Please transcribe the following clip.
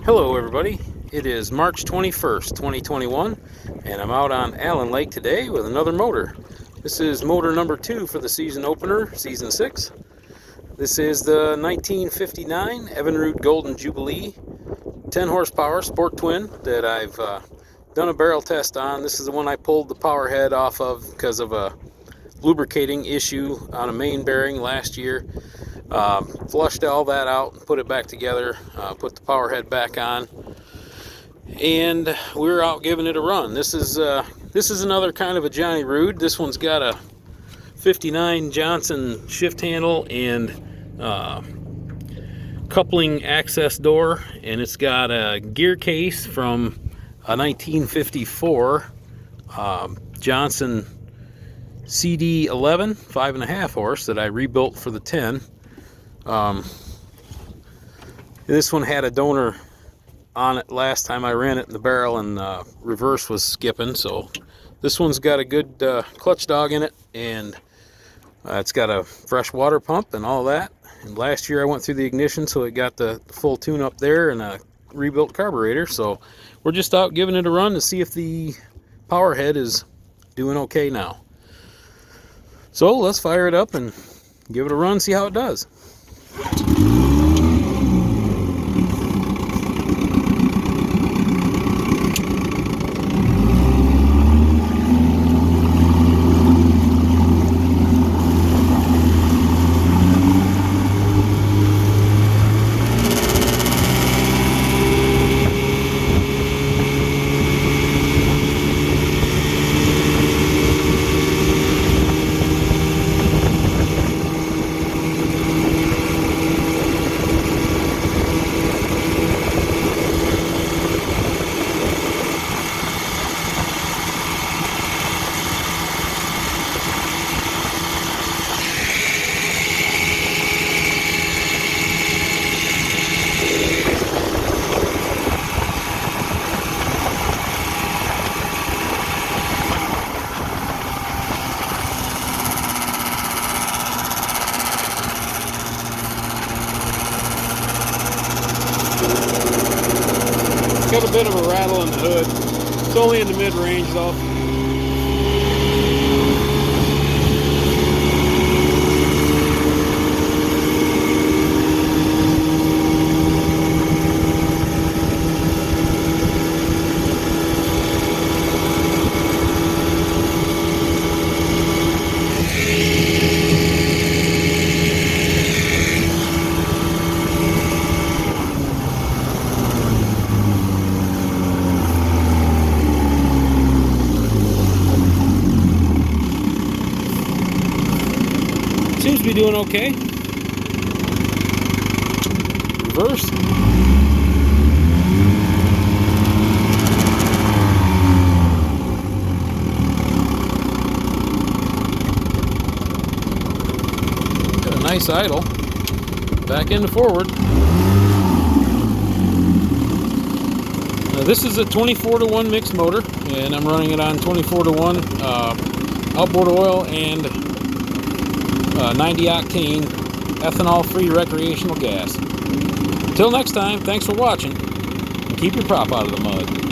Hello everybody, it is March 21st, 2021, and I'm out on Allen Lake today with another motor. This is motor number 2 for the season opener, season 6. This is the 1959 Evinrude Golden Jubilee 10 horsepower Sportwin that I've done a barrel test on. This is the one I pulled the power head off of because of a lubricating issue on a main bearing last year. Flushed all that out and put it back together, put the power head back on, and we're out giving it a run. This is another kind of a Johnny Rude. This one's got a 59 Johnson shift handle and coupling access door, and it's got a gear case from a 1954 Johnson CD11 5.5 horse that I rebuilt for the 10. This one had a donor on it last time I ran it in the barrel, and reverse was skipping, so this one's got a good clutch dog in it, and it's got a fresh water pump and all that. And last year I went through the ignition, so it got the full tune up there and a rebuilt carburetor. So we're just out giving it a run to see if the power head is doing okay now. So let's fire it up and give it a run, see how it does. Got a bit of a rattle in the hood. It's only in the mid-range though. Seems to be doing okay. Reverse. Got a nice idle. Back into forward. Now this is a 24-to-1 mixed motor, and I'm running it on 24-to-1 outboard oil and 90 octane ethanol free recreational gas. Until next time, thanks for watching, and keep your prop out of the mud.